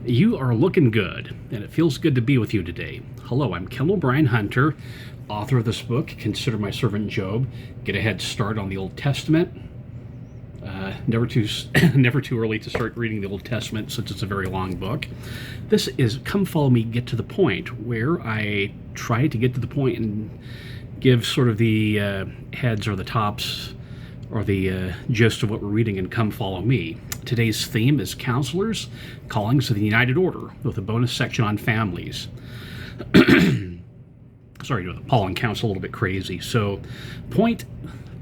You are looking good, and it feels good to be with you today. Hello, I'm Kendall Brian Hunter, author of this book, Consider My Servant Job. Get a head start on the Old Testament. Never too early to start reading the Old Testament since it's a very long book. This is Come Follow Me, Get to the Point, where I try to get to the point and give sort of the heads or the tops or the gist of what we're reading in Come Follow Me. Today's theme is counselors, callings of the United Order, with a bonus section on families. Sorry, Paul and counsel a little bit crazy. So, point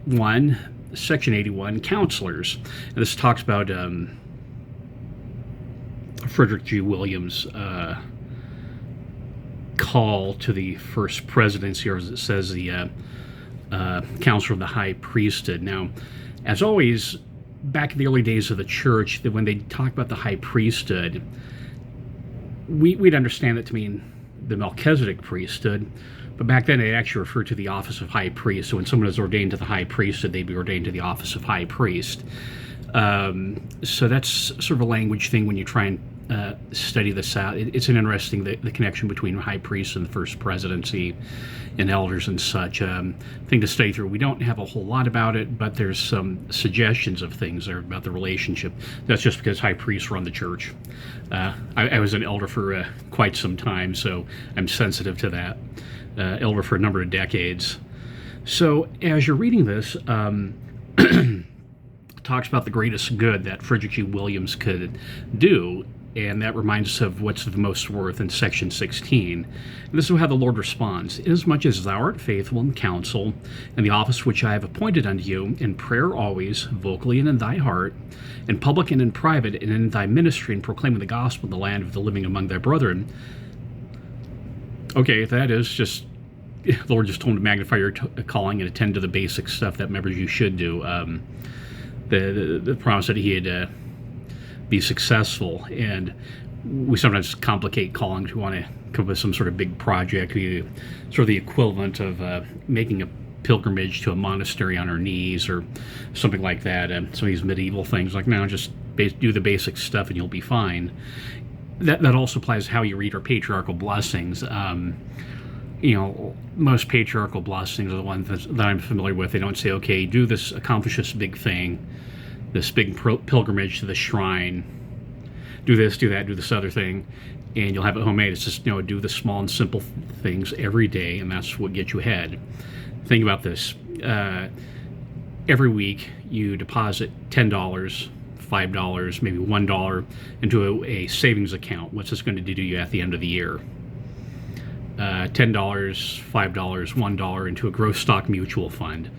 1, section 81, counselors. And this talks about Frederick G. Williams' call to the first presidency, or as it says, the counselor of the high priesthood. Now, as always, back in the early days of the church, that when they talk about the high priesthood, we'd understand it to mean the Melchizedek priesthood, but back then it actually referred to the office of high priest. So when someone is ordained to the high priesthood, they'd be ordained to the office of high priest. So that's sort of a language thing when you try and study this out. It's an interesting, the connection between high priest and the first presidency and elders and such thing to study through. We don't have a whole lot about it, but there's some suggestions of things there about the relationship. That's just because high priests run the church. I was an elder for quite some time, so I'm sensitive to that. Elder for a number of decades. So as you're reading this, talks about the greatest good that Frederick G. Williams could do, and that reminds us of what's of most worth in section 16. And this is how the Lord responds. Inasmuch as thou art faithful in counsel, and the office which I have appointed unto you, in prayer always, vocally and in thy heart, in public and in private, and in thy ministry, and proclaiming the gospel in the land of the living among thy brethren. Okay, that is just, the Lord just told him to magnify your calling and attend to the basic stuff that members you should do. The promise that he'd be successful, and we sometimes complicate callings. We want to come up with some sort of big project, sort of the equivalent of making a pilgrimage to a monastery on our knees or something like that. Some of these medieval things, like, no, just do the basic stuff and you'll be fine. That also applies to how you read our patriarchal blessings. Most patriarchal blessings are the ones that I'm familiar with. They don't say, okay, do this, accomplish this big thing, this big pilgrimage to the shrine, do this, do that, do this other thing, and you'll have it homemade. It's just, do the small and simple things every day, and that's what gets you ahead. Think about this. Every week, you deposit $10, $5, maybe $1 into a savings account. What's this going to do to you at the end of the year? $10, $5, $1 into a growth stock mutual fund.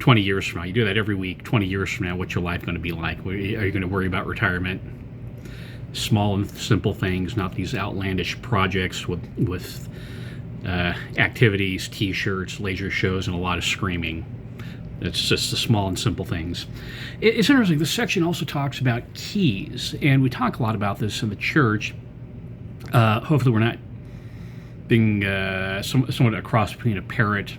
20 years from now, you do that every week. 20 years from now, what's your life going to be like? Are you going to worry about retirement? Small and simple things, not these outlandish projects with activities, t-shirts, laser shows, and a lot of screaming. It's just the small and simple things. It's interesting. This section also talks about keys, and we talk a lot about this in the church. Hopefully we're not being somewhat a cross between a parrot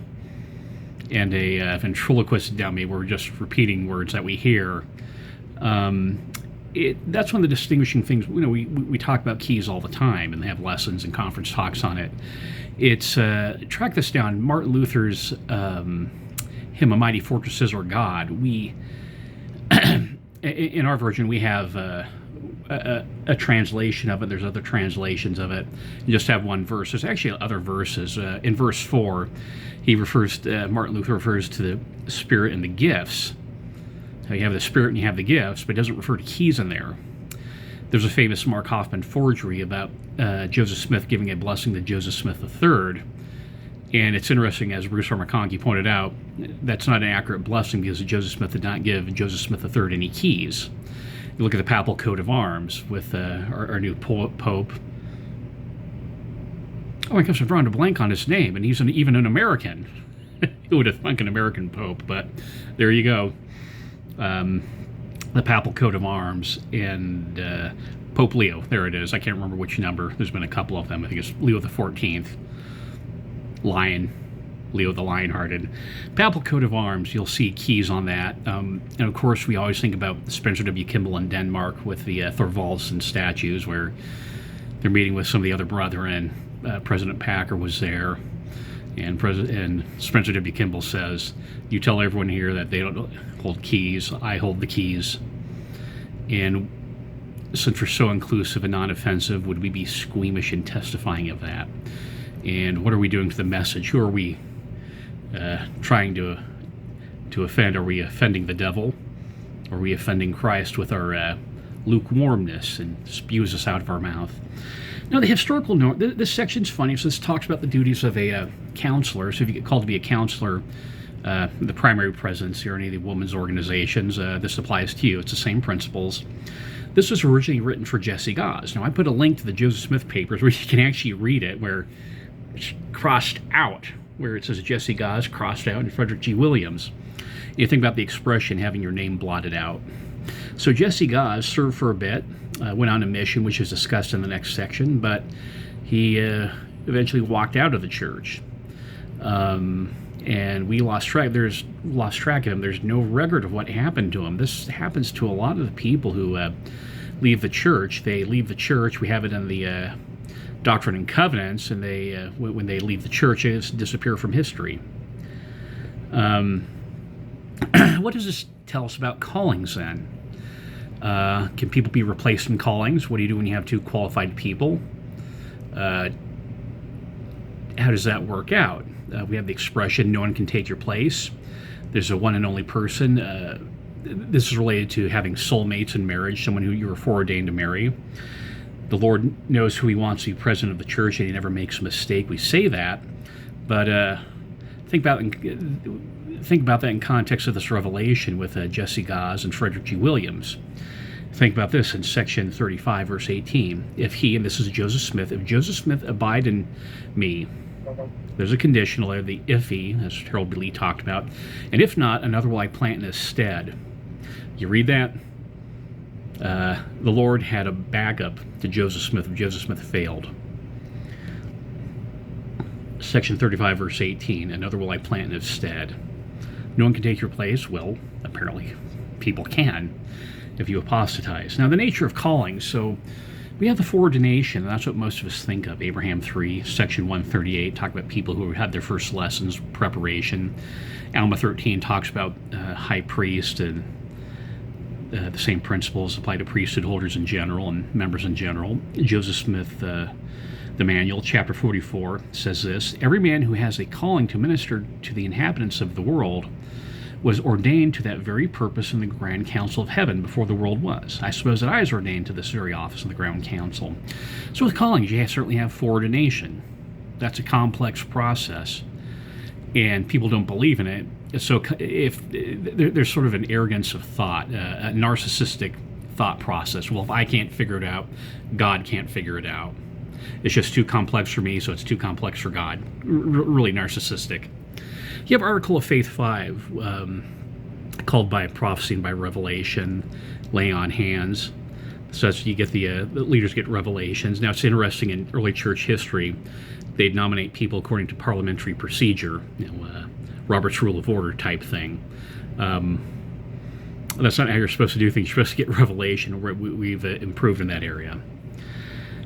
and a ventriloquist dummy, where we're just repeating words that we hear. That's one of the distinguishing things. We talk about keys all the time, and they have lessons and conference talks on it. It's track this down. Martin Luther's hymn, "A Mighty Fortress Is Our God." We, in our version, we have a translation of it. There's other translations of it. You just have one verse. There's actually other verses. In verse 4, Martin Luther refers to the Spirit and the gifts. You have the Spirit and you have the gifts, but it doesn't refer to keys in there. There's a famous Mark Hoffman forgery about Joseph Smith giving a blessing to Joseph Smith III. And it's interesting, as Bruce R. McConkie pointed out, that's not an accurate blessing because Joseph Smith did not give Joseph Smith III any keys. You look at the papal coat of arms with our new Pope. Oh my gosh, I've drawn a blank on his name, and he's even an American. Who would have thunk an American Pope? But there you go. The papal coat of arms and Pope Leo. There it is. I can't remember which number. There's been a couple of them. I think it's Leo the 14th. Lion. Leo the Lionhearted. Papal coat of arms, you'll see keys on that. And of course, we always think about Spencer W. Kimball in Denmark with the Thorvaldsen statues, where they're meeting with some of the other brethren. President Packer was there, and Spencer W. Kimball says, "You tell everyone here that they don't hold keys. I hold the keys." And since we're so inclusive and non-offensive, would we be squeamish in testifying of that? And what are we doing to the message? Who are we trying to offend? Are we offending the devil? Are we offending Christ with our lukewarmness and spews us out of our mouth? Now, the historical note, this section's funny. So this talks about the duties of a counselor. So if you get called to be a counselor, the primary presidency or any of the women's organizations, this applies to you. It's the same principles. This was originally written for Jesse Gause. Now, I put a link to the Joseph Smith papers where you can actually read it, where it's crossed out, where it says Jesse Gause crossed out and Frederick G. Williams. You think about the expression having your name blotted out. So Jesse Gause served for a bit, went on a mission, which is discussed in the next section, but he eventually walked out of the church. And we lost track of him. There's no record of what happened to him. This happens to a lot of the people who leave the church. They leave the church. We have it in the Doctrine and Covenants, and they when they leave the church, they just disappear from history. What does this tell us about callings then? Can people be replaced in callings? What do you do when you have two qualified people? How does that work out? We have the expression, no one can take your place. There's a one and only person. This is related to having soulmates in marriage, someone who you were foreordained to marry. The Lord knows who he wants to be president of the church, and he never makes a mistake. We say that, but think about that in context of this revelation with Jesse Gause and Frederick G. Williams. Think about this in section 35, verse 18. If he, and this is Joseph Smith, if Joseph Smith abide in me, there's a conditional there, the if he, as Harold B. Lee talked about, and if not, another will I plant in his stead. You read that? The Lord had a backup to Joseph Smith if Joseph Smith failed. Section 35, verse 18, another will I plant in his stead. No one can take your place. Well, apparently people can if you apostatize. Now, the nature of calling. So we have the foreordination, and that's what most of us think of. Abraham 3, section 138, talk about people who had their first lessons, preparation. Alma 13 talks about high priest, and the same principles apply to priesthood holders in general and members in general. Joseph Smith, the manual, chapter 44, says this: every man who has a calling to minister to the inhabitants of the world was ordained to that very purpose in the Grand Council of Heaven before the world was. I suppose that I was ordained to this very office in the Grand Council. So with callings, you certainly have foreordination. That's a complex process, and people don't believe in it. So if there's sort of an arrogance of thought, a narcissistic thought process. Well, if I can't figure it out, God can't figure it out. It's just too complex for me, so it's too complex for God. Really narcissistic. You have Article of Faith 5, called by prophecy and by revelation, laying on hands. So you get the leaders get revelations. Now, it's interesting, in early church history, they'd nominate people according to parliamentary procedure, Robert's Rule of Order type thing. That's not how you're supposed to do things. You're supposed to get revelation. We've improved in that area.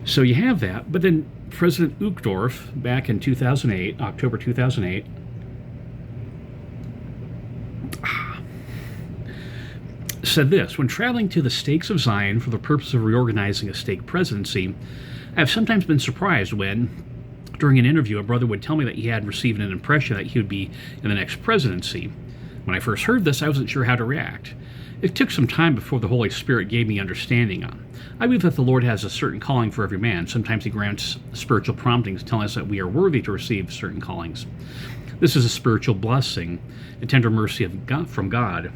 So you have that. But then President Uchtdorf, back in 2008, October 2008, said this: when traveling to the stakes of Zion for the purpose of reorganizing a stake presidency, I have sometimes been surprised when, during an interview, a brother would tell me that he had received an impression that he would be in the next presidency. When I first heard this, I wasn't sure how to react. It took some time before the Holy Spirit gave me understanding on. I believe that the Lord has a certain calling for every man. Sometimes he grants spiritual promptings telling us that we are worthy to receive certain callings. This is a spiritual blessing, a tender mercy of God, from God.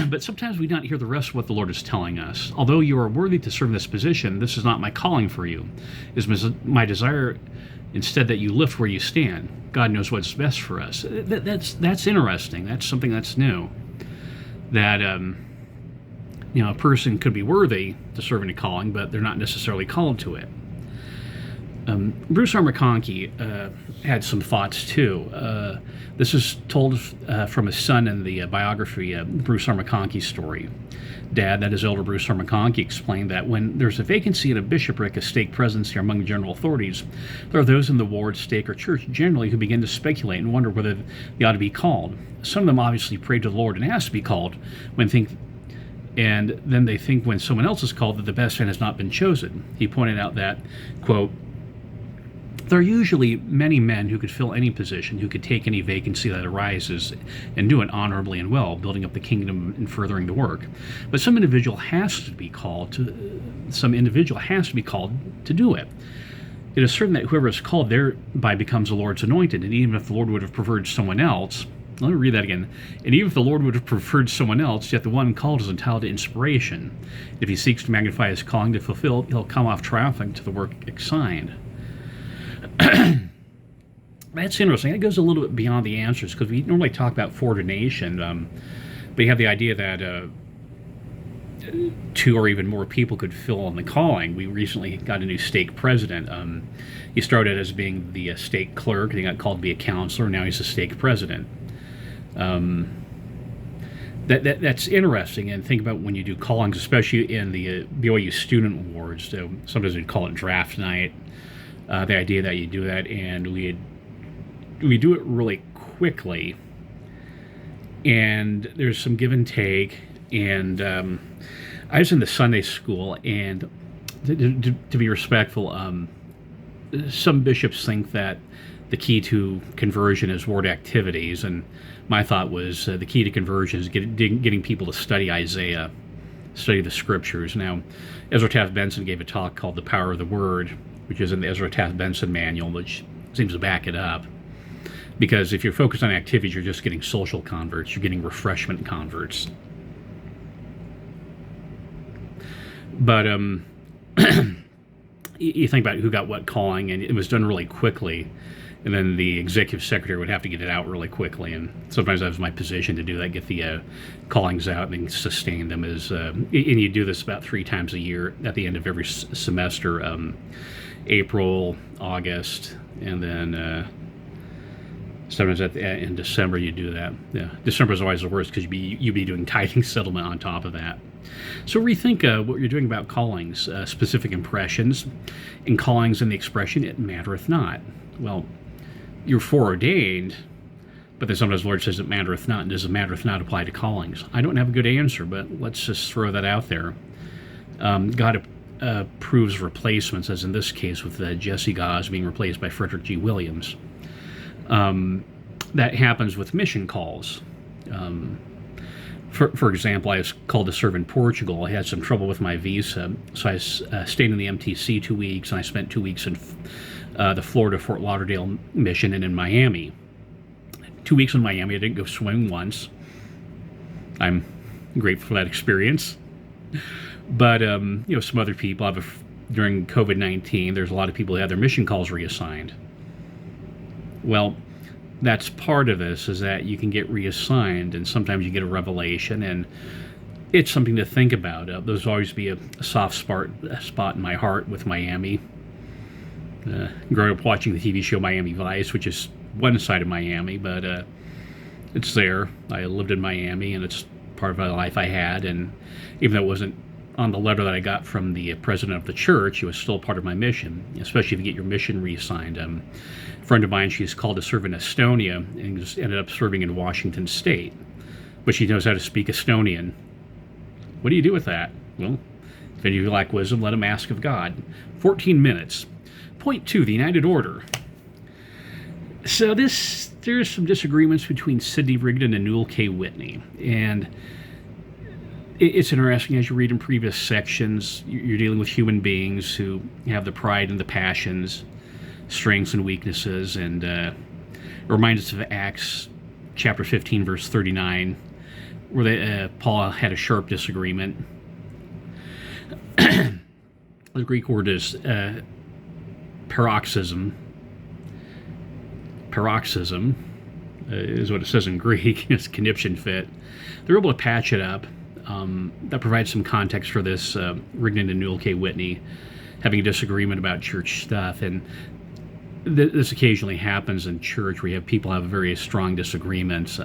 But sometimes we do not hear the rest of what the Lord is telling us. Although you are worthy to serve in this position, this is not my calling for you. It is my desire instead that you lift where you stand. God knows what's best for us. That's interesting. That's something that's new. That a person could be worthy to serve in a calling, but they're not necessarily called to it. Bruce R. McConkie had some thoughts too. This is told from his son in the biography, Bruce R. McConkie's story. dad, that is Elder Bruce R. McConkie, explained that when there's a vacancy in a bishopric, a stake presidency among general authorities, there are those in the ward, stake, or church generally who begin to speculate and wonder whether they ought to be called. Some of them obviously pray to the Lord and ask to be called, and then they think when someone else is called that the best man has not been chosen. He pointed out that, quote, there are usually many men who could fill any position, who could take any vacancy that arises and do it honorably and well, building up the kingdom and furthering the work. But some individual has to be called to do it. It is certain that whoever is called thereby becomes the Lord's anointed, and even if the Lord would have preferred someone else, let me read that again. And even if the Lord would have preferred someone else, yet the one called is entitled to inspiration. If he seeks to magnify his calling to fulfill, he'll come off triumphant to the work assigned. That's interesting. It goes a little bit beyond the answers, because we normally talk about foreordination, but you have the idea that 2 or even more people could fill in the calling. We recently got a new stake president. He started as being the stake clerk, and he got called to be a counselor, and now he's a stake president. That's interesting, and think about when you do callings, especially in the BYU student wards. So sometimes we'd call it draft night. The idea that you do that, and we do it really quickly, and there's some give and take. And I was in the Sunday school, and to be respectful, some bishops think that the key to conversion is ward activities, and my thought was the key to conversion is getting people to study Isaiah, study the scriptures. Now, Ezra Taft Benson gave a talk called "The Power of the Word," which is in the Ezra Taft Benson manual, which seems to back it up. Because if you're focused on activities, you're just getting social converts, you're getting refreshment converts. But you think about who got what calling, and it was done really quickly, and then the executive secretary would have to get it out really quickly, and sometimes that was my position to do that, get the callings out and sustain them. And you do this about 3 times a year at the end of every semester, April, August, and then sometimes in December you do that. Yeah, December is always the worst, because you'd be doing tithing settlement on top of that. So rethink what you're doing about callings, specific impressions. In callings and the expression, it mattereth not. Well, you're foreordained, but then sometimes the Lord says it mattereth not. And does it mattereth not apply to callings? I don't have a good answer, but let's just throw that out there. God approves replacements, as in this case with Jesse Gause being replaced by Frederick G. Williams. That happens with mission calls. For example, I was called to serve in Portugal. I had some trouble with my visa, so I stayed in the MTC 2 weeks, and I spent 2 weeks in the Florida Fort Lauderdale mission and in Miami. 2 weeks in Miami, I didn't go swimming once. I'm grateful for that experience. But some other people during COVID-19, there's a lot of people who had their mission calls reassigned. Well, that's part of this, is that you can get reassigned, and sometimes you get a revelation, and it's something to think about. There's always be a soft spot in my heart with Miami. Growing up watching the TV show Miami Vice, which is one side of Miami, but it's there. I lived in Miami, and it's part of my life I had, and even though it wasn't on the letter that I got from the president of the church, it was still part of my mission, especially if you get your mission reassigned. A friend of mine, she's called to serve in Estonia, and just ended up serving in Washington State, but she knows how to speak Estonian. What do you do with that? Well, if any of you lack wisdom, let him ask of God. 14 minutes. Point 2, the United Order. So there's some disagreements between Sidney Rigdon and Newell K. Whitney, and it's interesting. As you read in previous sections, you're dealing with human beings who have the pride and the passions, strengths and weaknesses, and it reminds us of Acts chapter 15, verse 39, where Paul had a sharp disagreement. The Greek word is paroxysm. Paroxysm is what it says in Greek. It's conniption fit. They're able to patch it up. That provides some context for this. Rigdon and Newell K. Whitney having a disagreement about church stuff, and this occasionally happens in church where you have people have very strong disagreements.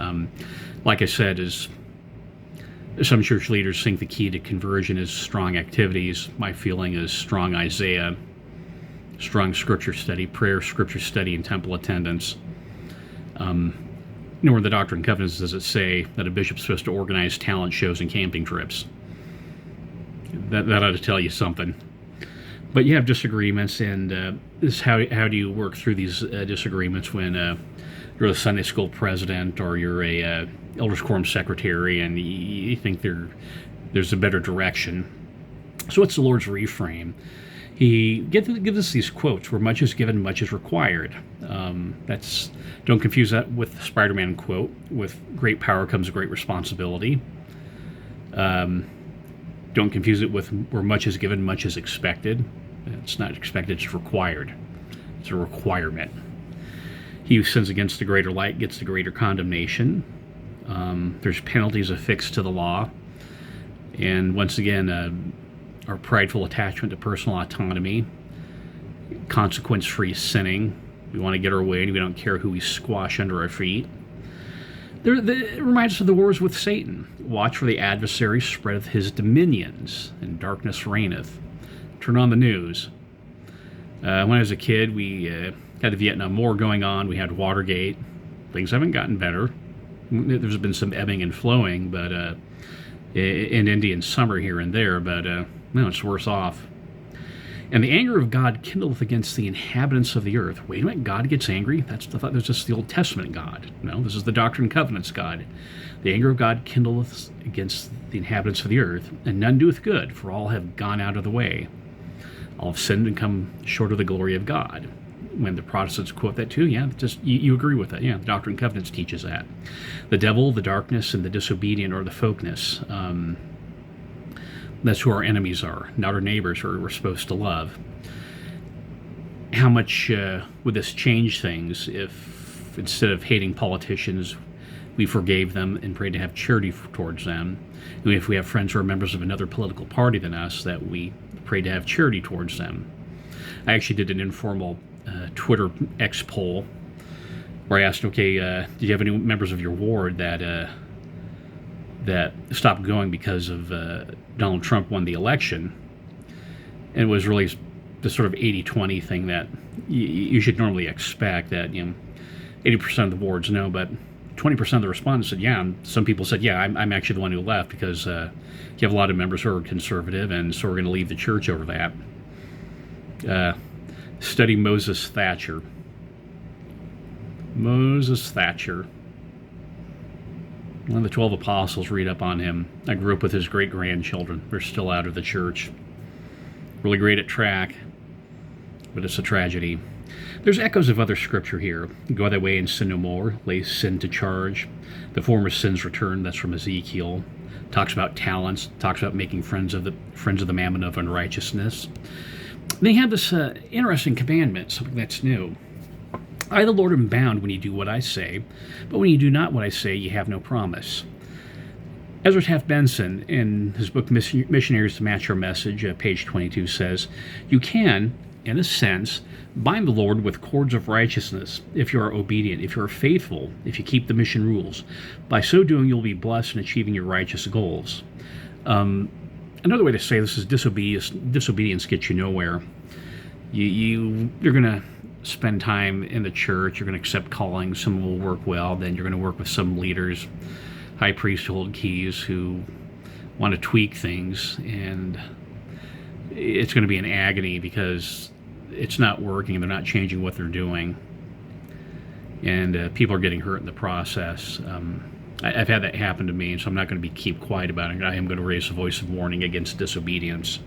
Like I said, is Some church leaders think the key to conversion is strong activities. My feeling is strong Isaiah, strong scripture study, prayer, scripture study, and temple attendance. Nor in the Doctrine and Covenants does it say that a bishop's supposed to organize talent shows and camping trips. That ought to tell you something. But you have disagreements, and this how do you work through these disagreements when you're the Sunday school president or you're a elders quorum secretary, and you think there's a better direction. So what's the Lord's reframe? He gives us these quotes: "Where much is given, much is required." Don't confuse that with the Spider-Man quote. With great power comes great responsibility. Don't confuse it with "where much is given, much is expected." It's not expected; it's required. It's a requirement. He who sins against the greater light gets the greater condemnation. There's penalties affixed to the law, and once again, our prideful attachment to personal autonomy, consequence-free sinning. We want to get our way, and we don't care who we squash under our feet. It reminds us of the wars with Satan. Watch, for the adversary spreadeth his dominions, and darkness reigneth. Turn on the news. When I was a kid, we had the Vietnam War going on. We had Watergate. Things haven't gotten better. There's been some ebbing and flowing, but in Indian summer here and there, but no, it's worse off. And the anger of God kindleth against the inhabitants of the earth. Wait a minute, God gets angry? I thought that's just the Old Testament God. No, this is the Doctrine and Covenants God. The anger of God kindleth against the inhabitants of the earth, and none doeth good, for all have gone out of the way. All have sinned and come short of the glory of God. When the Protestants quote that too, yeah, just you agree with that. Yeah, the Doctrine and Covenants teaches that. The devil, the darkness, and the disobedient are the folkness. That's who our enemies are, not our neighbors who we're supposed to love. How much would this change things if, instead of hating politicians, we forgave them and prayed to have charity towards them? And if we have friends who are members of another political party than us, that we pray to have charity towards them. I actually did an informal Twitter X poll where I asked, okay, do you have any members of your ward that stopped going because of Donald Trump won the election? And it was really the sort of 80-20 thing that you should normally expect, that 80% of the wards no, but 20% of the respondents said yeah. And some people said, yeah, I'm actually the one who left because you have a lot of members who are conservative, and so we're going to leave the church over that. Study Moses Thatcher. Moses Thatcher. One of the 12 apostles, read up on him. I grew up with his great-grandchildren. They're still out of the church. Really great at track, but it's a tragedy. There's echoes of other scripture here. Go thy way and sin no more. Lay sin to charge. The former sins return. That's from Ezekiel. Talks about talents. Talks about making friends of the mammon of unrighteousness. They have this interesting commandment, something that's new. I, the Lord, am bound when you do what I say, but when you do not what I say, you have no promise. Ezra Taft Benson, in his book Missionaries to Match Our Message, page 22, says, you can, in a sense, bind the Lord with cords of righteousness if you are obedient, if you are faithful, if you keep the mission rules. By so doing, you'll be blessed in achieving your righteous goals. Another way to say this is disobedience gets you nowhere. You're going to spend time in the church, you're going to accept calling, some will work well, then you're going to work with some leaders, high priesthood keys, who want to tweak things, and it's going to be an agony because it's not working, they're not changing what they're doing, and people are getting hurt in the process. I've had that happen to me, so I'm not going to keep quiet about it. I am going to raise a voice of warning against disobedience.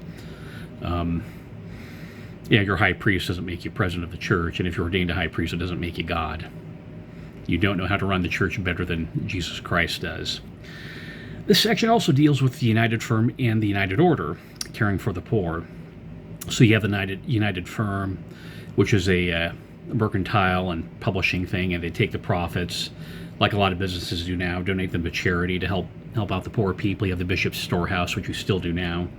Your high priest doesn't make you president of the church, and if you're ordained a high priest, it doesn't make you God. You don't know how to run the church better than Jesus Christ does. This section also deals with the United Firm and the United Order, caring for the poor. So you have the United Firm, which is a mercantile and publishing thing, and they take the profits, like a lot of businesses do now, donate them to charity to help out the poor people. You have the Bishop's Storehouse, which you still do now.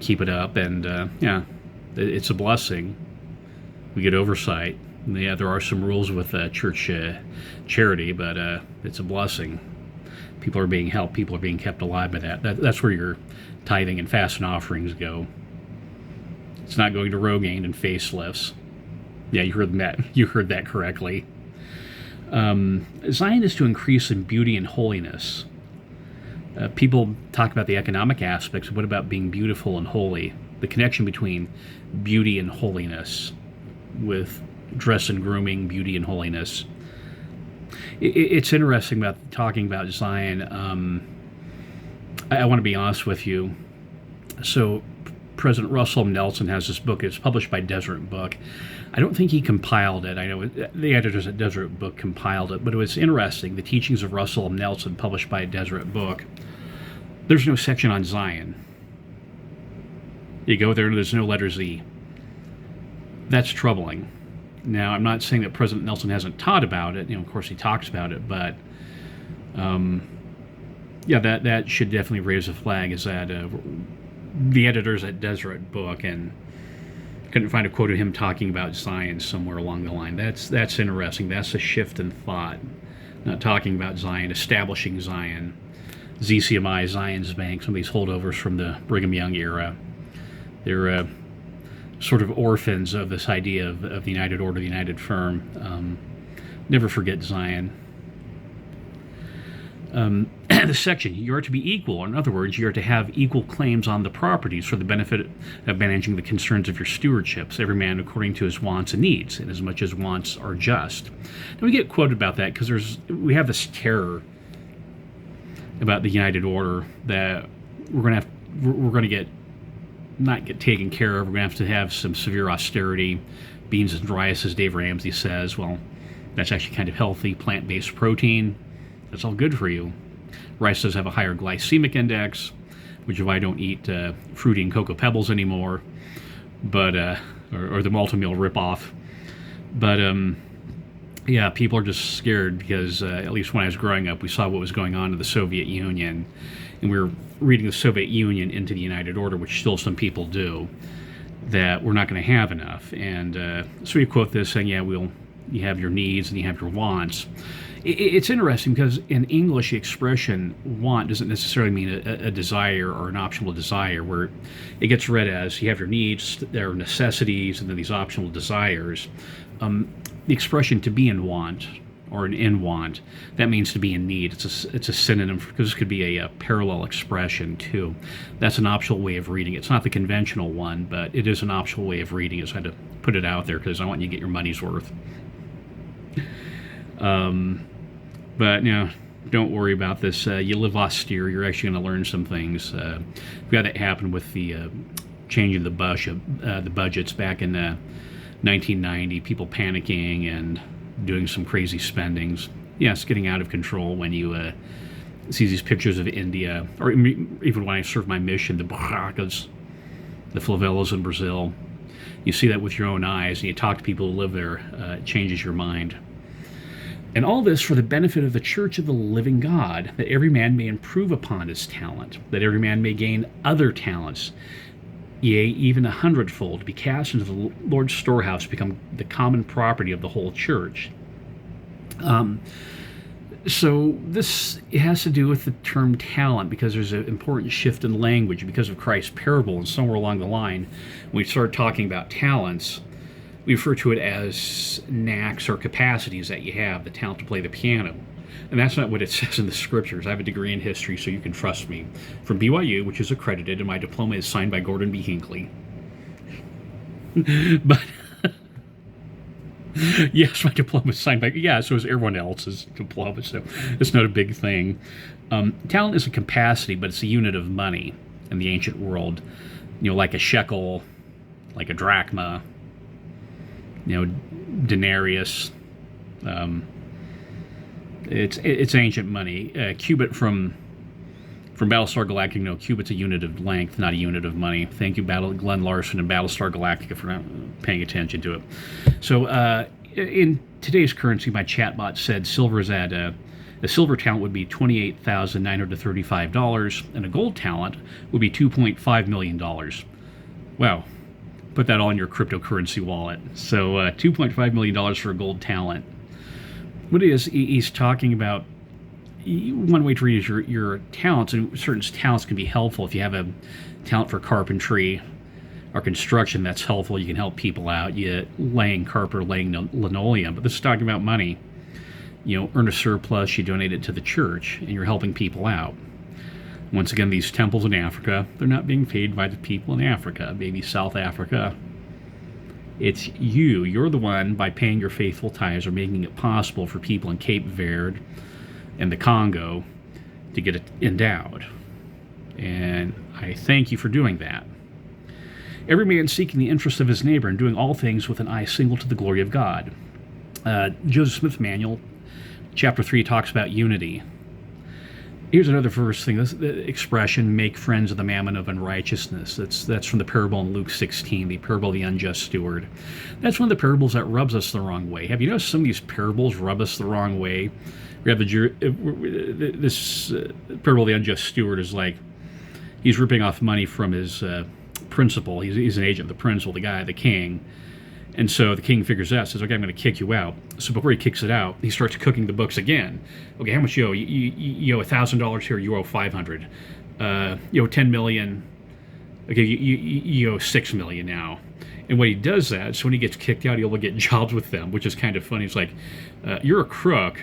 Keep it up, and it's a blessing. We get oversight. Yeah, there are some rules with church charity, but it's a blessing. People are being helped. People are being kept alive by that's where your tithing and fast and offerings go. It's not going to Rogaine and facelifts. Yeah, you heard that. You heard that correctly. Zion is to increase in beauty and holiness. People talk about the economic aspects. What about being beautiful and holy? The connection between beauty and holiness, with dress and grooming, beauty and holiness. It's interesting about talking about Zion. I want to be honest with you. So President Russell Nelson has this book. It's published by Deseret Book. I don't think he compiled it. I know the editors at Deseret Book compiled it, but it was interesting. The Teachings of Russell M. Nelson, published by Deseret Book. There's no section on Zion. You go there and there's no letter Z. That's troubling. Now, I'm not saying that President Nelson hasn't taught about it. Of course he talks about it, but yeah, that should definitely raise a flag. Is that the editors at Deseret Book and couldn't find a quote of him talking about Zion somewhere along the line. That's interesting. That's a shift in thought. Not talking about Zion, establishing Zion. ZCMI, Zion's Bank, some of these holdovers from the Brigham Young era. They're sort of orphans of this idea of the United Order, the United Firm. Never forget Zion. The section, you are to be equal. In other words, you are to have equal claims on the properties for the benefit of managing the concerns of your stewardships, every man according to his wants and needs, and as much as wants are just. Now we get quoted about that because we have this terror about the United Order that we're going to not get taken care of. We're going to have some severe austerity, beans and rice, as Dave Ramsey says. Well, that's actually kind of healthy, plant-based protein. That's all good for you. Rice does have a higher glycemic index, which is why I don't eat fruity and cocoa pebbles anymore, but or the multi-meal ripoff. But yeah, people are just scared because at least when I was growing up, we saw what was going on in the Soviet Union, and we were reading the Soviet Union into the United Order, which still some people do, that we're not going to have enough. And so we quote this saying, yeah, you have your needs and you have your wants. It's interesting because in English, the expression want doesn't necessarily mean a desire or an optional desire, where it gets read as you have your needs, there are necessities, and then these optional desires. The expression to be in want or an in want, that means to be in need. It's a synonym, because this could be a parallel expression too. That's an optional way of reading it. It's not the conventional one, but it is an optional way of reading it. So I had to put it out there because I want you to get your money's worth. But don't worry about this. You live austere. You're actually going to learn some things. We had that happen with the changing the budgets back in 1990. People panicking and doing some crazy spendings. Yeah, it's getting out of control when you see these pictures of India, or even when I served my mission, the barracas, the favelas in Brazil. You see that with your own eyes, and you talk to people who live there. It changes your mind. And all this for the benefit of the church of the living God, that every man may improve upon his talent, that every man may gain other talents, yea, even 100-fold, to be cast into the Lord's storehouse, become the common property of the whole church. So this has to do with the term talent, because there's an important shift in language because of Christ's parable, and somewhere along the line, when we start talking about talents, we refer to it as knacks or capacities that you have, the talent to play the piano. And that's not what it says in the scriptures. I have a degree in history, so you can trust me. From BYU, which is accredited, and my diploma is signed by Gordon B. Hinckley. But, yes, my diploma is signed by, so is everyone else's diploma, so it's not a big thing. Talent is a capacity, but it's a unit of money in the ancient world. Like a shekel, like a drachma, denarius. It's ancient money. Cubit from Battlestar Galactica. Cubit's a unit of length, not a unit of money. Thank you, Glenn Larson and Battlestar Galactica, for not paying attention to it. So in today's currency, my chatbot said silver is at a silver talent would be $28,935, and a gold talent would be $2.5 million. Wow. Put that all in your cryptocurrency wallet. So $2.5 million for a gold talent. What it is, he's talking about, one way to read is your talents, and certain talents can be helpful. If you have a talent for carpentry or construction, that's helpful. You can help people out. You laying carpet or laying linoleum. But this is talking about money. Earn a surplus, you donate it to the church, and you're helping people out. Once again, these temples in Africa, they're not being paid by the people in Africa, maybe South Africa. It's you. You're the one, by paying your faithful tithes, or making it possible for people in Cape Verde and the Congo to get it endowed. And I thank you for doing that. Every man seeking the interest of his neighbor and doing all things with an eye single to the glory of God. Joseph Smith Manual, chapter 3, talks about unity. Here's another verse thing. This, the expression, make friends of the mammon of unrighteousness. That's from the parable in Luke 16, the parable of the unjust steward. That's one of the parables that rubs us the wrong way. Have you noticed some of these parables rub us the wrong way? We have this parable of the unjust steward is like, he's ripping off money from his principal. He's an agent of the principal, the guy, the king. And so the king figures out, says, okay, I'm going to kick you out. So before he kicks it out, he starts cooking the books again. Okay, how much you owe? You owe $1,000 here, you owe $500. You owe $10 million. Okay, you owe $6 million now. And when he does that, so when he gets kicked out, he'll get jobs with them, which is kind of funny. It's like, you're a crook,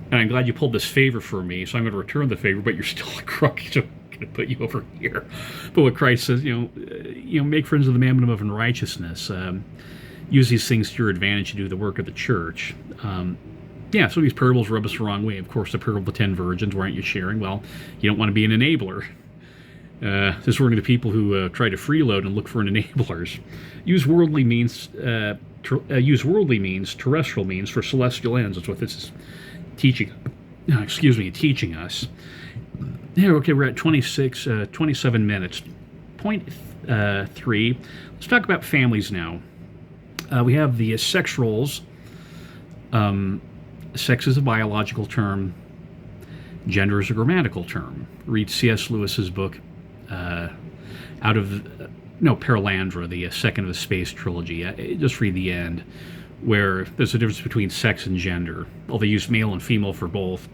and I'm glad you pulled this favor for me, so I'm going to return the favor, but you're still a crook, so I'm going to put you over here. But what Christ says, make friends of the mammon of unrighteousness. Use these things to your advantage to do the work of the church. Some of these parables rub us the wrong way. Of course, the parable of the 10 virgins, why aren't you sharing? Well, you don't want to be an enabler. This is one of the people who try to freeload and look for enablers. Use worldly means, terrestrial means for celestial ends. That's what this is teaching us. Yeah, okay, we're at 27 minutes. Point 3, let's talk about families now. We have the sex roles. Sex is a biological term. Gender is a grammatical term. Read C.S. Lewis's book, Paralandra, the second of the Space Trilogy. Just read the end, where there's a difference between sex and gender. Well, they use male and female for both.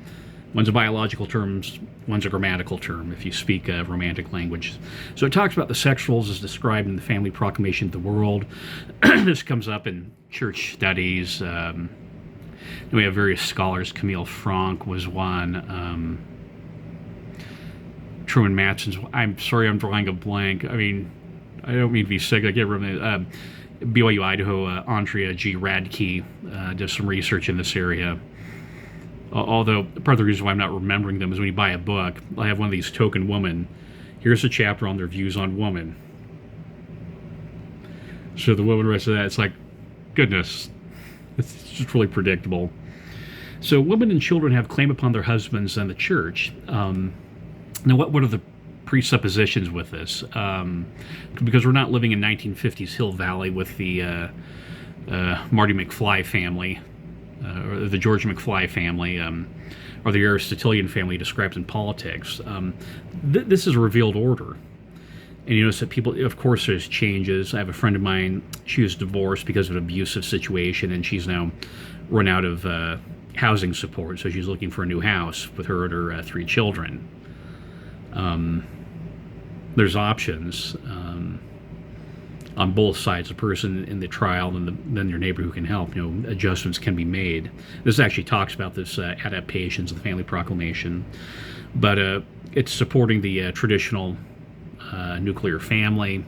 One's a biological term, one's a grammatical term, if you speak romantic language. So it talks about the sex roles as described in the Family Proclamation of the World. This comes up in church studies. And we have various scholars. Camille Franck was one. Truman Matson's. I'm sorry, I'm drawing a blank. I mean, I don't mean to be sick. I can't remember. BYU, Idaho, Andrea Radke does some research in this area. Although part of the reason why I'm not remembering them is when you buy a book, I have one of these token women. Here's a chapter on their views on woman. So the woman writes that. It's like, goodness, it's just really predictable. So women and children have claim upon their husbands and the church. Now, what are the presuppositions with this? Because we're not living in 1950s Hill Valley with the Marty McFly family. Or the George McFly family, or the Aristotelian family described in politics. This is a revealed order. And you notice that people, of course, there's changes. I have a friend of mine, she was divorced because of an abusive situation, and she's now run out of housing support, so she's looking for a new house with her and her 3 children. There's options on both sides, the person in the trial and then your neighbor who can help. Adjustments can be made. This actually talks about this adaptations of the Family Proclamation, but it's supporting the traditional nuclear family.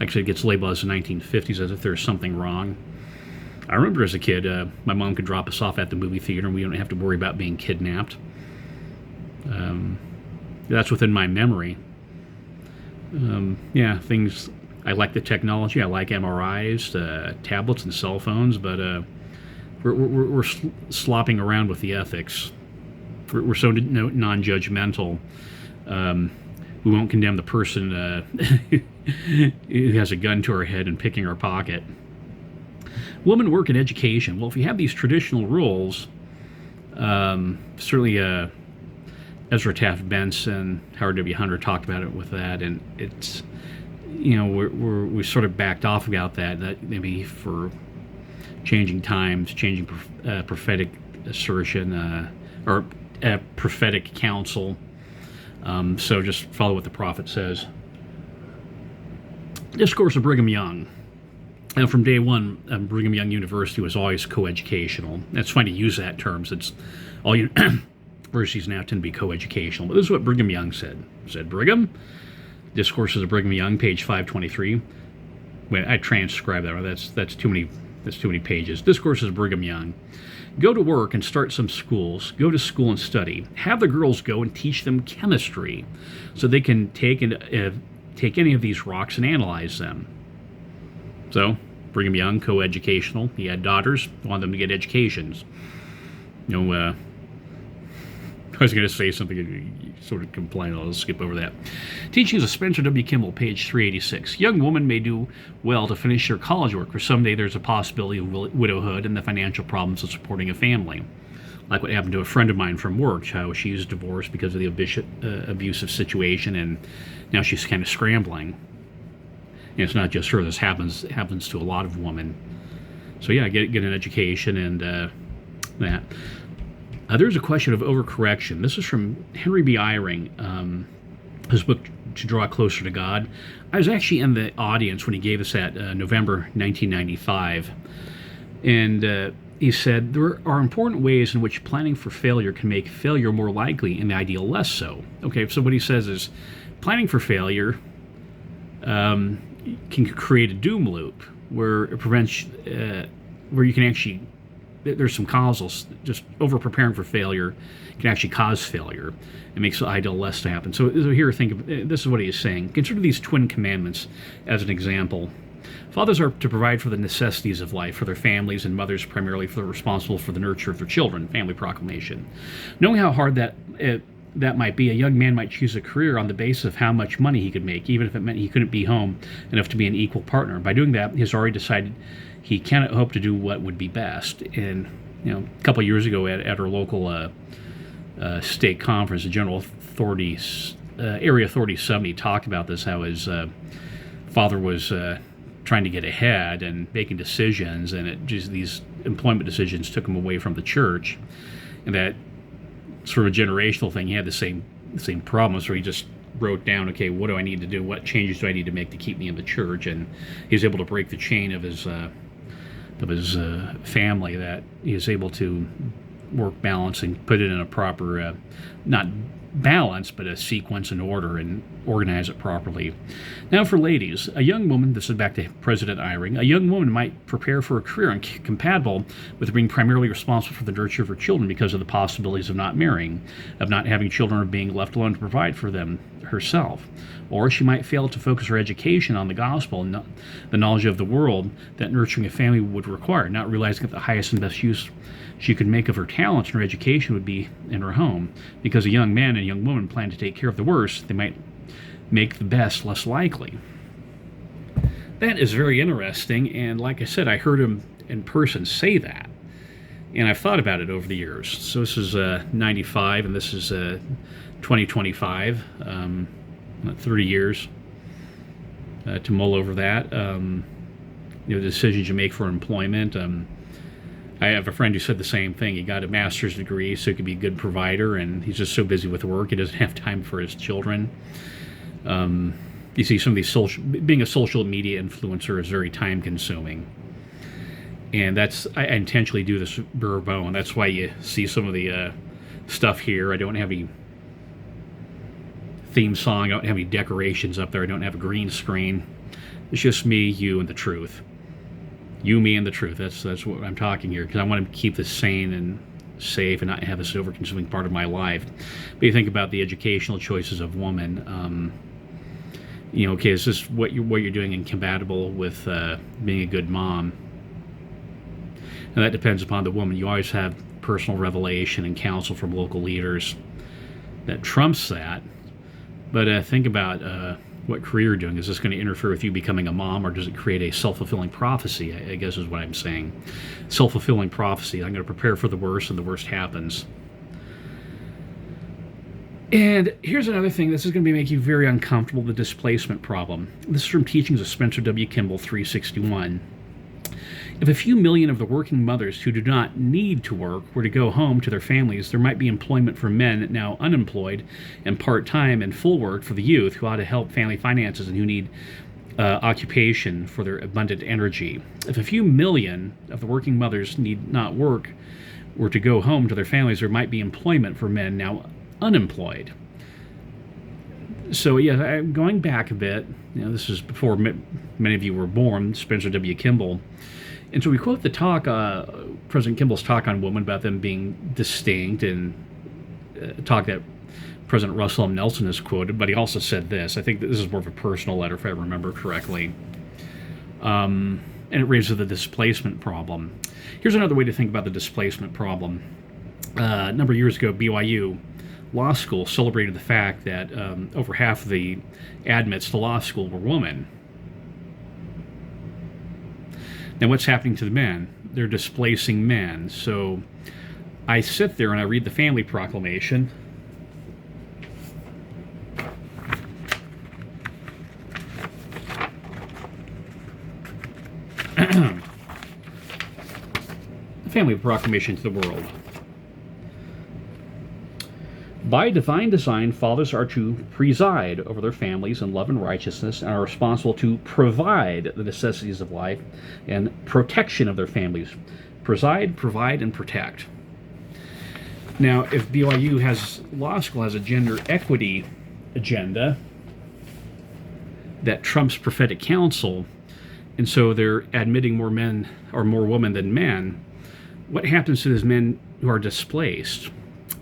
Actually, it gets labeled as the 1950s, as if there's something wrong. I remember as a kid, my mom could drop us off at the movie theater and we don't have to worry about being kidnapped. That's within my memory. Things. I like the technology. I like MRIs, tablets, and cell phones, but we're slopping around with the ethics. We're so non-judgmental. We won't condemn the person who has a gun to her head and picking her pocket. Women work in education. Well, if you have these traditional rules, certainly Ezra Taft Benson, Howard W. Hunter talked about it with that, and it's, we sort of backed off about that maybe for changing times, changing prophetic assertion, or prophetic counsel. So just follow what the prophet says. Discourse of Brigham Young. Now, from day one, Brigham Young University was always coeducational. That's fine to use that term. It's all universities now tend to be coeducational. But this is what Brigham Young said. Said Brigham, Discourses of Brigham Young, page 523. Wait, I transcribed that. That's too many. That's too many pages. Discourses of Brigham Young. Go to work and start some schools. Go to school and study. Have the girls go and teach them chemistry, so they can take any of these rocks and analyze them. So, Brigham Young, co-educational. He had daughters, wanted them to get educations. I was going to say something, you sort of complain, I'll skip over that. Teachings of Spencer W. Kimball, page 386. Young women may do well to finish their college work, for someday there's a possibility of widowhood and the financial problems of supporting a family. Like what happened to a friend of mine from work, how she was divorced because of the abusive situation, and now she's kind of scrambling. And it's not just her. This happens to a lot of women. So yeah, get an education and that. There's a question of overcorrection. This is from Henry B. Eyring, his book To Draw Closer to God. I was actually in the audience when he gave us that November 1995, and he said there are important ways in which planning for failure can make failure more likely and the ideal less so. Okay, so what he says is planning for failure can create a doom loop where it prevents, where you can actually, there's some causals, just over preparing for failure can actually cause failure. It makes the ideal less to happen. So here, this is what he is saying. Consider these twin commandments as an example. Fathers are to provide for the necessities of life for their families, and mothers primarily for the responsible for the nurture of their children. Family proclamation. Knowing how hard that might be, a young man might choose a career on the basis of how much money he could make, even if it meant he couldn't be home enough to be an equal partner. By doing that, he's already decided he cannot hope to do what would be best. And a couple of years ago at our local state conference, the General Authorities, Area Authority 70 talked about this, how his father was trying to get ahead and making decisions, and these employment decisions took him away from the church, and that sort of a generational thing. He had the same problems where he just wrote down, okay, what do I need to do? What changes do I need to make to keep me in the church? And he was able to break the chain of his family, that he was able to work balance and put it in a proper, not balance, but a sequence and order, and organize it properly. Now for ladies, a young woman, this is back to President Eyring, a young woman might prepare for a career incompatible with being primarily responsible for the nurture of her children because of the possibilities of not marrying, of not having children, or being left alone to provide for them herself. Or she might fail to focus her education on the gospel and the knowledge of the world that nurturing a family would require, not realizing that the highest and best use she could make of her talents and her education would be in her home. Because a young man and a young woman plan to take care of the worst, they might make the best less likely. That is very interesting, and like I said, I heard him in person say that, and I've thought about it over the years. So this is 95, and this is 2025, 30 years to mull over that. The decisions you make for employment. I have a friend who said the same thing. He got a master's degree so he could be a good provider, and he's just so busy with work he doesn't have time for his children. You see, some of these being a social media influencer is very time consuming, and I intentionally do this bare bone. That's why you see some of the stuff here. I don't have any theme song, I don't have any decorations up there, I don't have a green screen. It's just me, you, and the truth. You, me, and the truth. That's what I'm talking here, because I want to keep this sane and safe and not have this over-consuming part of my life. But you think about the educational choices of women. Okay, is this what you're doing incompatible with being a good mom? And that depends upon the woman. You always have personal revelation and counsel from local leaders that trumps that. But think about what career you're doing. Is this going to interfere with you becoming a mom, or does it create a self-fulfilling prophecy? I guess is what I'm saying. Self-fulfilling prophecy. I'm going to prepare for the worst, and the worst happens. And here's another thing. This is going to make you very uncomfortable, the displacement problem. This is from Teachings of Spencer W. Kimball, 361. If a few million of the working mothers who do not need to work were to go home to their families, there might be employment for men now unemployed and part-time and full work for the youth who ought to help family finances and who need occupation for their abundant energy. If a few million of the working mothers need not work were to go home to their families, there might be employment for men now unemployed. So, yeah, going back a bit, this is before many of you were born, Spencer W. Kimball. And so we quote the talk, President Kimball's talk on women about them being distinct, and talk that President Russell M. Nelson has quoted, but he also said this. I think that this is more of a personal letter, if I remember correctly. And it raises the displacement problem. Here's another way to think about the displacement problem. A number of years ago, BYU Law School celebrated the fact that over half of the admits to law school were women. Now, what's happening to the men? They're displacing men. So I sit there and I read the family proclamation. The family proclamation to the world. By divine design, fathers are to preside over their families in love and righteousness and are responsible to provide the necessities of life and protection of their families. Preside, provide, and protect. Now, if BYU Law School has a gender equity agenda that trumps prophetic counsel, and so they're admitting more men or more women than men, what happens to those men who are displaced?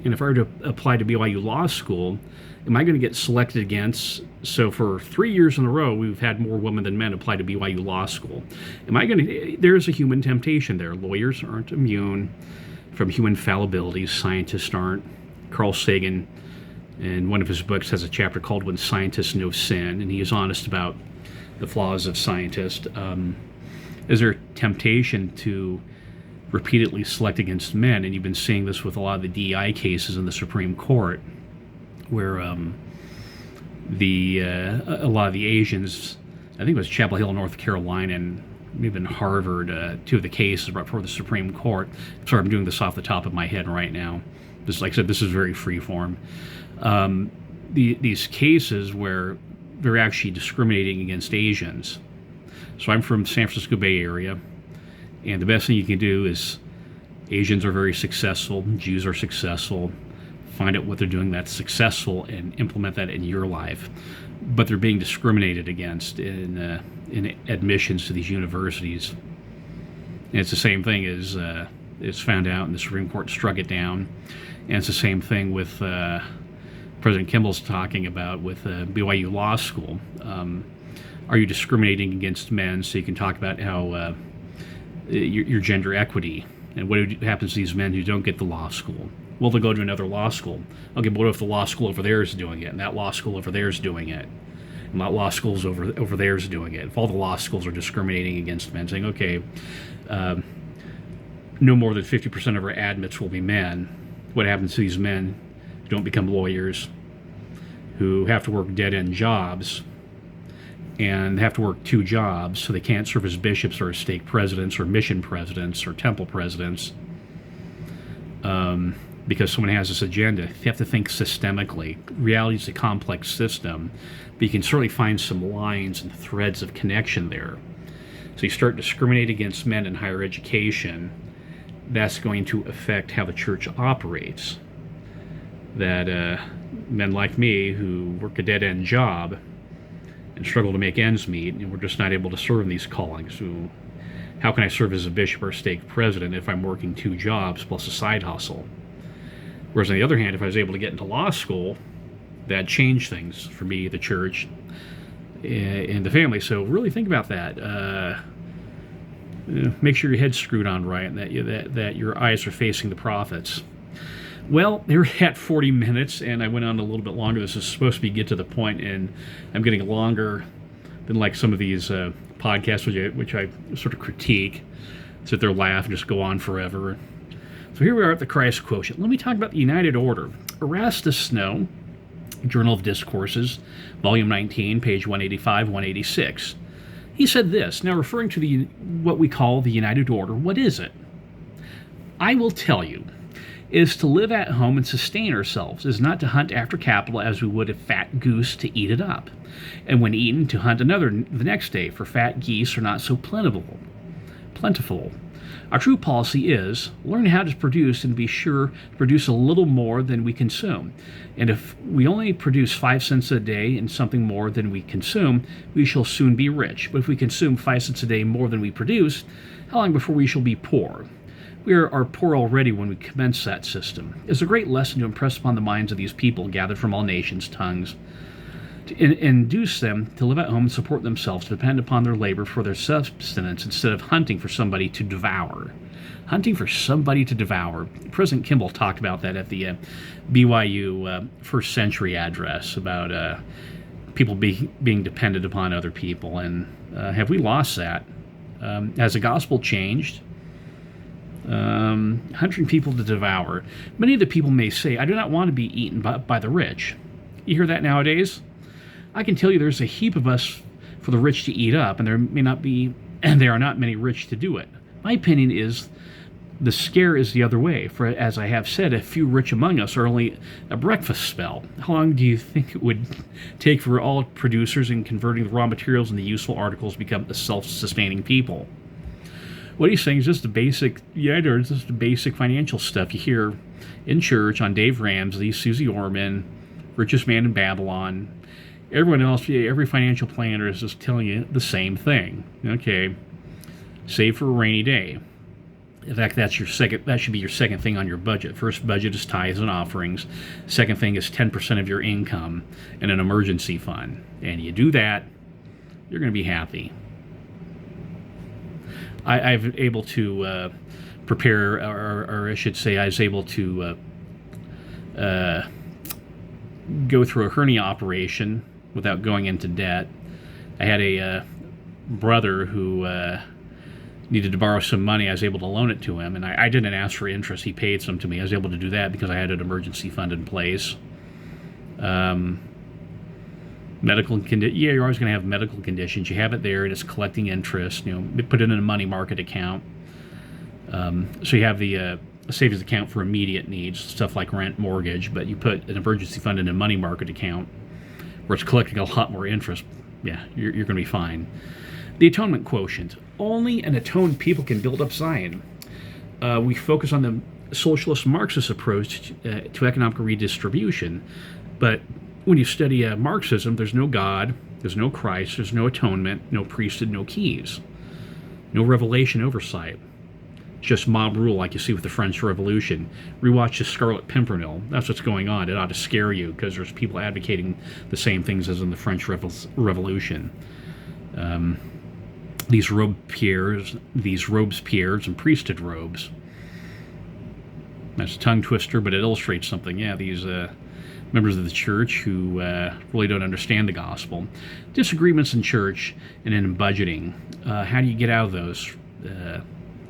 And if I were to apply to BYU Law School, am I going to get selected against? So for 3 years in a row, we've had more women than men apply to BYU Law School. Am I going to? There's a human temptation there. Lawyers aren't immune from human fallibilities. Scientists aren't. Carl Sagan, in one of his books, has a chapter called "When Scientists Know Sin," and he is honest about the flaws of scientists. Is there temptation to repeatedly select against men? And you've been seeing this with a lot of the DEI cases in the Supreme Court, where a lot of the Asians, I think it was Chapel Hill, North Carolina, and even Harvard, two of the cases brought before the Supreme Court. Sorry, I'm doing this off the top of my head right now. Just like I said, this is very free form. These cases where they're actually discriminating against Asians. So I'm from San Francisco Bay Area. And the best thing you can do is, Asians are very successful, Jews are successful, find out what they're doing that's successful and implement that in your life. But they're being discriminated against in admissions to these universities. And it's the same thing as it's found out, and the Supreme Court struck it down. And it's the same thing with President Kimball's talking about with BYU Law School. Are you discriminating against men? So you can talk about how your gender equity, and what happens to these men who don't get the law school. Well, they'll go to another law school. Okay, but what if the law school over there is doing it, and that law school over there is doing it, and that law school's over there is doing it? If all the law schools are discriminating against men, saying, okay, no more than 50% of our admits will be men, what happens to these men who don't become lawyers, who have to work dead-end jobs, and have to work 2 jobs, so they can't serve as bishops or stake presidents or mission presidents or temple presidents, because someone has this agenda? You have to think systemically. Reality is a complex system, but you can certainly find some lines and threads of connection there. So you start discriminating against men in higher education, that's going to affect how the church operates. That men like me who work a dead-end job and struggle to make ends meet, and we're just not able to serve in these callings. So how can I serve as a bishop or stake president if I'm working 2 jobs plus a side hustle? Whereas on the other hand, if I was able to get into law school, that changed things for me, the church, and the family. So really think about that. Make sure your head's screwed on right, and that your eyes are facing the prophets. Well, they're at 40 minutes, and I went on a little bit longer. This is supposed to be get to the point, and I'm getting longer than like some of these podcasts, which I sort of critique, sit there, laugh, and just go on forever. So here we are at the Christ quotient. Let me talk about the United Order. Erastus Snow, Journal of Discourses, Volume 19, page 185, 186. He said this, now referring to what we call the United Order. What is it? I will tell you. Is to live at home and sustain ourselves, is not to hunt after capital as we would a fat goose to eat it up, and when eaten to hunt another the next day, for fat geese are not so plentiful. Our true policy is learn how to produce and be sure to produce a little more than we consume. And if we only produce 5 cents a day and something more than we consume, we shall soon be rich. But if we consume 5 cents a day more than we produce, how long before we shall be poor? We are poor already when we commence that system. It's a great lesson to impress upon the minds of these people gathered from all nations, tongues, to induce them to live at home and support themselves, to depend upon their labor for their subsistence instead of hunting for somebody to devour. Hunting for somebody to devour. President Kimball talked about that at the BYU first century address about people being dependent upon other people. And have we lost that? Has the gospel changed? Hunting people to devour. Many of the people may say, I do not want to be eaten by the rich. You hear that nowadays? I can tell you there's a heap of us for the rich to eat up, and there are not many rich to do it. My opinion is the scare is the other way, for as I have said, a few rich among us are only a breakfast spell. How long do you think it would take for all producers in converting the raw materials into useful articles to become a self-sustaining people? What he's saying is just the basic, just the basic financial stuff you hear in church on Dave Ramsey, Susie Orman, Richest Man in Babylon. Everyone else, every financial planner is just telling you the same thing. Okay, save for a rainy day. In fact, that should be your second thing on your budget. First budget is tithes and offerings. Second thing is 10% of your income in an emergency fund. And you do that, you're going to be happy. I've able to prepare, or I should say, I was able to go through a hernia operation without going into debt. I had a brother who needed to borrow some money. I was able to loan it to him, and I didn't ask for interest. He paid some to me. I was able to do that because I had an emergency fund in place. Medical condition. Yeah, you're always going to have medical conditions. You have it there, and it's collecting interest. Put it in a money market account. So you have the savings account for immediate needs, stuff like rent, mortgage. But you put an emergency fund in a money market account where it's collecting a lot more interest. Yeah, you're going to be fine. The atonement quotient. Only an atoned people can build up Zion. We focus on the socialist Marxist approach to economic redistribution, but when you study Marxism, there's no God, there's no Christ, there's no atonement, no priesthood, no keys, no revelation oversight. It's just mob rule like you see with the French Revolution. Rewatch the Scarlet Pimpernel. That's what's going on. It ought to scare you because there's people advocating the same things as in the French Revolution. These robespierres and priesthood robes. That's a tongue twister, but it illustrates something. Yeah, these members of the church who really don't understand the gospel. Disagreements in church and in budgeting. How do you get out of those?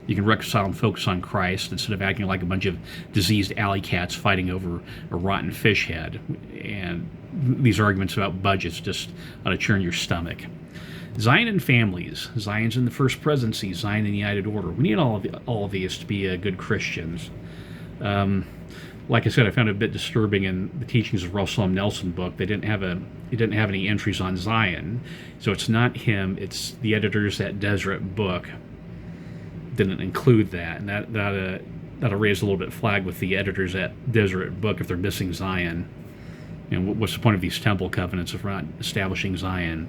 You can reconcile and focus on Christ instead of acting like a bunch of diseased alley cats fighting over a rotten fish head. And these arguments about budgets just ought to churn your stomach. Zion and families. Zion's in the first presidency. Zion in the United Order. We need all of these to be good Christians. Like I said, I found it a bit disturbing in the teachings of Russell M. Nelson book. He didn't have any entries on Zion, so it's not him. It's the editors at Deseret book didn't include that, and that'll raise a little bit of flag with the editors at Deseret book if they're missing Zion. And what's the point of these temple covenants if we're not establishing Zion?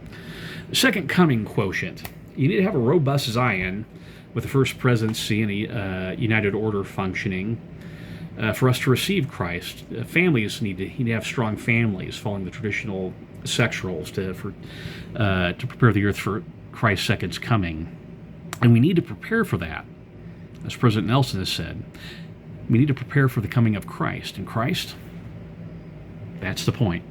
Second coming quotient. You need to have a robust Zion with the first presidency and a United Order functioning. For us to receive Christ, families need to have strong families following the traditional sex roles to prepare the earth for Christ's second coming. And we need to prepare for that. As President Nelson has said, we need to prepare for the coming of Christ. And Christ, that's the point.